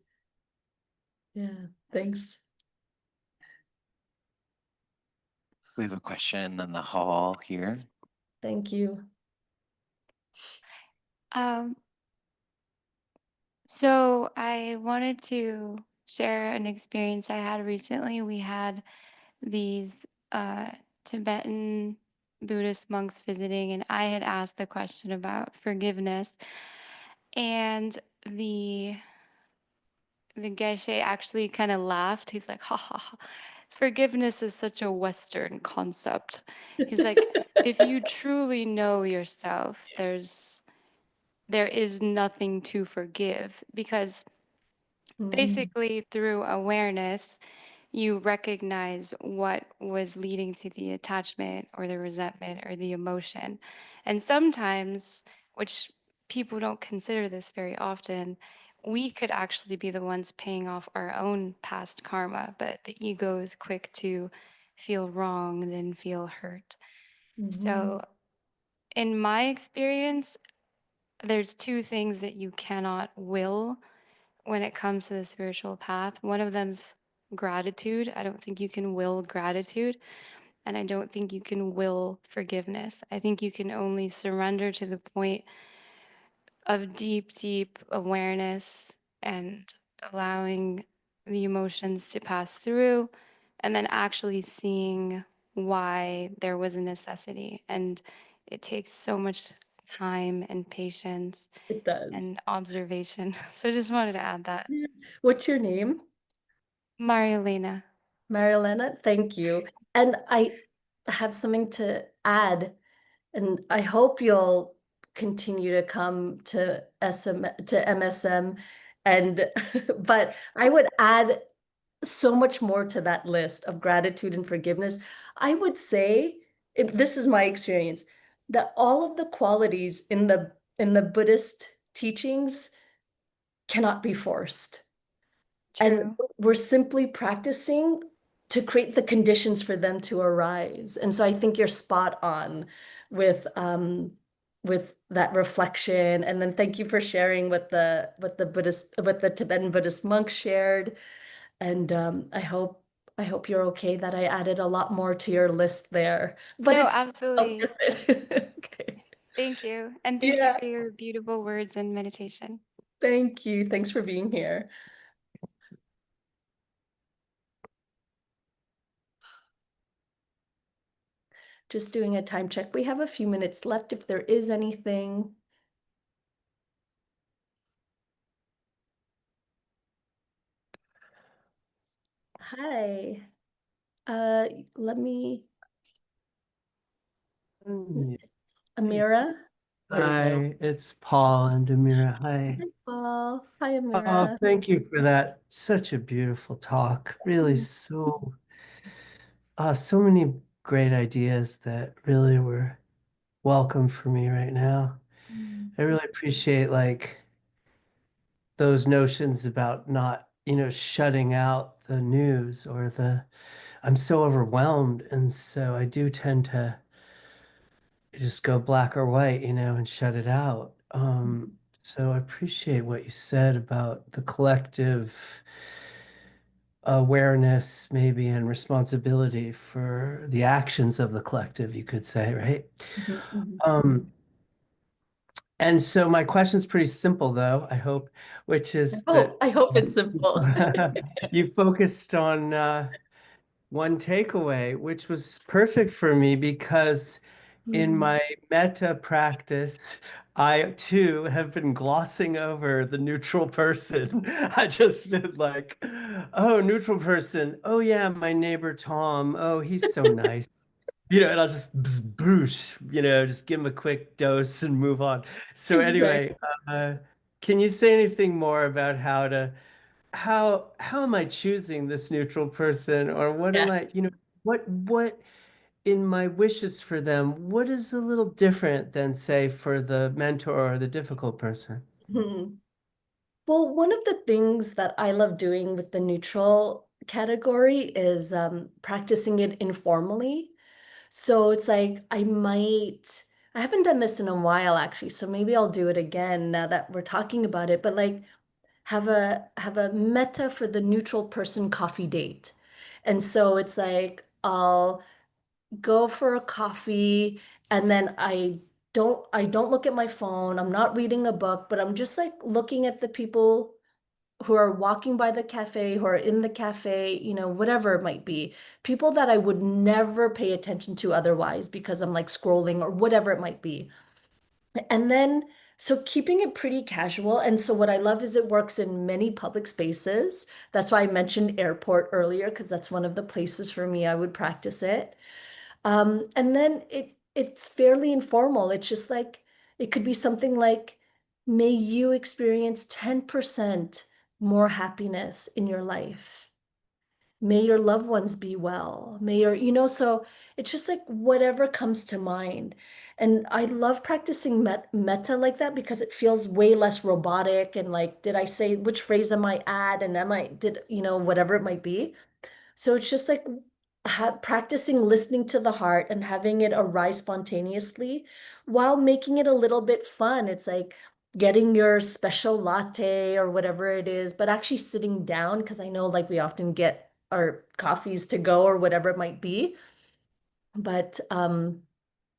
Yeah, thanks. We have a question in the hall here. Thank you. Um, so I wanted to share an experience I had recently. We had these uh, Tibetan Buddhist monks visiting, and I had asked the question about forgiveness. And the geshe actually kind of laughed. He's like, ha ha ha. Forgiveness is such a Western concept. He's like, if you truly know yourself, there is nothing to forgive because Mm, basically through awareness you recognize what was leading to the attachment or the resentment or the emotion. And sometimes, which people don't consider this very often, we could actually be the ones paying off our own past karma, but the ego is quick to feel wrong and then feel hurt. mhm. So in my experience, there's two things that you cannot will when it comes to the spiritual path. One of them's gratitude. I don't think you can will gratitude, and I don't think you can will forgiveness. I think you can only surrender to the point of deep, deep awareness and allowing the emotions to pass through, and then actually seeing why there was a necessity. And it takes so much time and patience It does. and observation. So I just wanted to add that. Yeah. What's your name? Marielena. Marilena, thank you. And have something to add, and I hope you'll continue to come to MSM, and but I would add so much more to that list of gratitude and forgiveness. I would say, if this is my experience, that all of the qualities in the Buddhist teachings cannot be forced. And True. we're simply practicing to create the conditions for them to arise. And so I think you're spot on with that reflection. And then thank you for sharing what the Buddhist what the Tibetan Buddhist monks shared. And I hope you're okay that I added a lot more to your list there. But No, it's well absolutely. worth it. Okay. Thank you. And thank you Yeah, for your beautiful words and meditation. thank you. Thanks for being here. Just doing a time check. We have a few minutes left if there is anything. Hi. Uh, let me, Mm, Amira. There you go. Hi, it's Paul and Amira. Hi. Hi, Paul. Hi, Oh, Amira. thank you for that. Such a beautiful talk. Really so many great ideas that really were welcome for me right now. Mm. I really appreciate like those notions about not, shutting out the news or I'm so overwhelmed. And so I do tend to just go black or white, and shut it out. So I appreciate what you said about the collective awareness, maybe, and responsibility for the actions of the collective, you could say, right? Mhm, mhm. Um, and so my question's pretty simple, though, I hope, which is that I hope it's simple. you focused on one takeaway, which was perfect for me because in Mm. my metta practice, I too have been glossing over the neutral person. I just been like, oh, neutral person. Oh, yeah, my neighbor Tom. Oh, he's so nice. And I'll just boosh, just give him a quick dose and move on. So anyway, Exactly. can you say anything more about how am I choosing this neutral person, or what Yeah. am I, what in my wishes for them, what is a little different than, say, for the mentor or the difficult person? Mhm. Well, one of the things that I love doing with the neutral category is practicing it informally. So it's like I haven't done this in a while actually, so maybe I'll do it again now that we're talking about it, but like have a metta for the neutral person coffee date. And so it's like I'll go for a coffee and then I don't look at my phone. I'm not reading a book, but I'm just like looking at the people who are walking by the cafe, who are in the cafe, whatever it might be. People that I would never pay attention to otherwise because I'm like scrolling or whatever it might be. And then, so keeping it pretty casual. And so what I love is it works in many public spaces. That's why I mentioned airport earlier, because that's one of the places for me I would practice it. And then it's fairly informal. It's just like it could be something like, may you experience 10% more happiness in your life. May your loved ones be well. May your, so it's just like whatever comes to mind. And I love practicing metta like that because it feels way less robotic and like, did I say which phrase am I at? And whatever it might be. So it's just like practicing listening to the heart and having it arise spontaneously while making it a little bit fun. It's like getting your special latte or whatever it is, but actually sitting down because I know like we often get our coffees to go or whatever it might be. But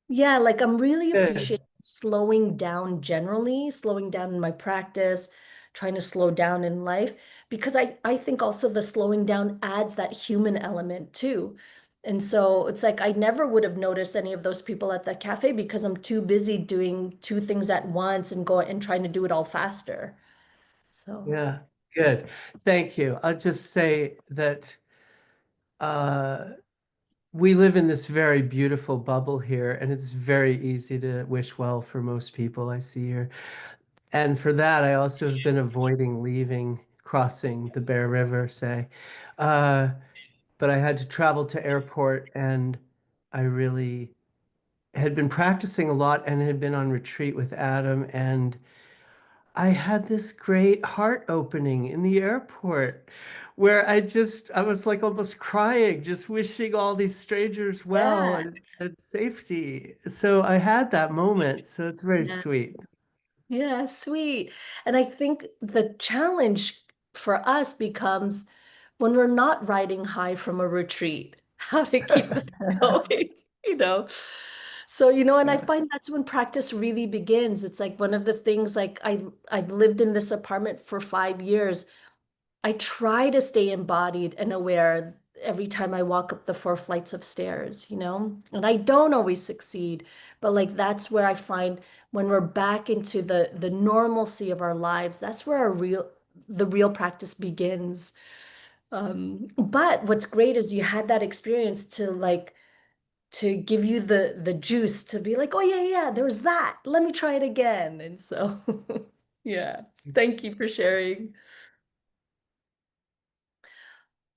yeah, like I'm really Good. appreciating slowing down generally, slowing down in my practice, trying to slow down in life, because I think also the slowing down adds that human element too. And so it's like I never would have noticed any of those people at the cafe because I'm too busy doing two things at once and trying to do it all faster. So, Yeah, good. Thank you. I'll just say that we live in this very beautiful bubble here, and it's very easy to wish well for most people I see here. And for that, I also have been avoiding leaving, crossing the Bear River, say. Uh, but I had to travel to airport, and I really had been practicing a lot and had been on retreat with Adam, and I had this great heart opening in the airport where I was like almost crying, just wishing all these strangers well Yeah. and safety. So I had that moment. So it's very Yeah. sweet. Yeah, sweet. And I think the challenge for us becomes when we're not riding high from a retreat, how to keep that going, you know? So, and I Yeah. find that's when practice really begins. It's like one of the things like I've lived in this apartment for 5 years. I try to stay embodied and aware every time I walk up the 4 flights of stairs, and I don't always succeed, but like that's where I find when we're back into the normalcy of our lives, that's where the real practice begins. But what's great is you had that experience to give you the juice to be like, oh yeah, yeah, there was that. Let me try it again. And so yeah, thank you for sharing.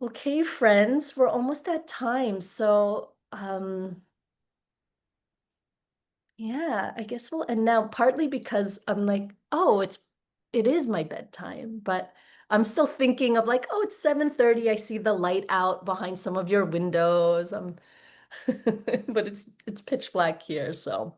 Okay, friends, we're almost at time. So, yeah, I guess we'll end now, partly because I'm like, oh, it is my bedtime, but I'm still thinking of like, oh, it's 7:30. I see the light out behind some of your windows. But it's pitch black here, so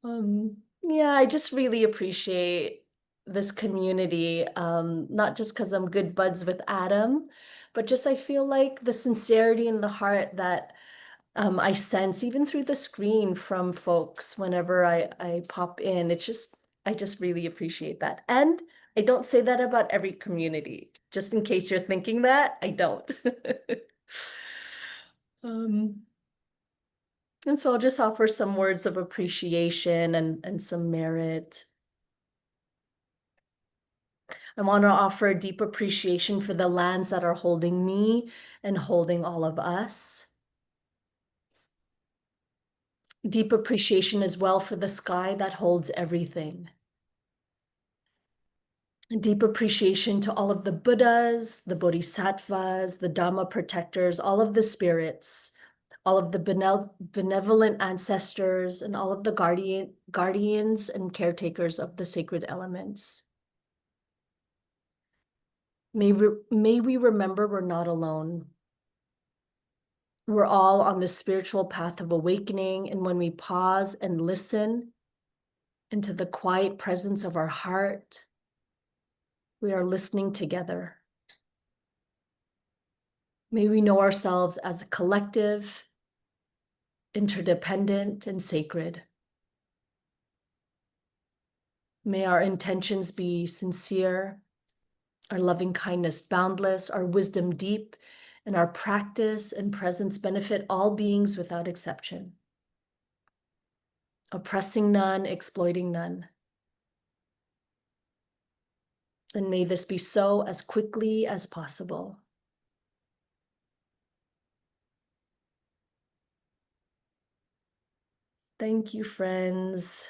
yeah, I just really appreciate this community. Not just because I'm good buds with Adam, but just I feel like the sincerity in the heart that I sense even through the screen from folks whenever I pop in. I just really appreciate that. And I don't say that about every community, just in case you're thinking that, I don't. Um, and so I'll just offer some words of appreciation and some merit. I want to offer a deep appreciation for the lands that are holding me and holding all of us. Deep appreciation as well for the sky that holds everything. A deep appreciation to all of the Buddhas, the Bodhisattvas, the Dharma protectors, all of the spirits, all of the benevolent ancestors, and all of the guardians and caretakers of the sacred elements. May we remember we're not alone. We're all on the spiritual path of awakening, and when we pause and listen into the quiet presence of our heart, we are listening together. May we know ourselves as a collective, interdependent, and sacred. May our intentions be sincere, our loving kindness boundless, our wisdom deep, and our practice and presence benefit all beings without exception. Oppressing none, exploiting none. And may this be so as quickly as possible. Thank you, friends.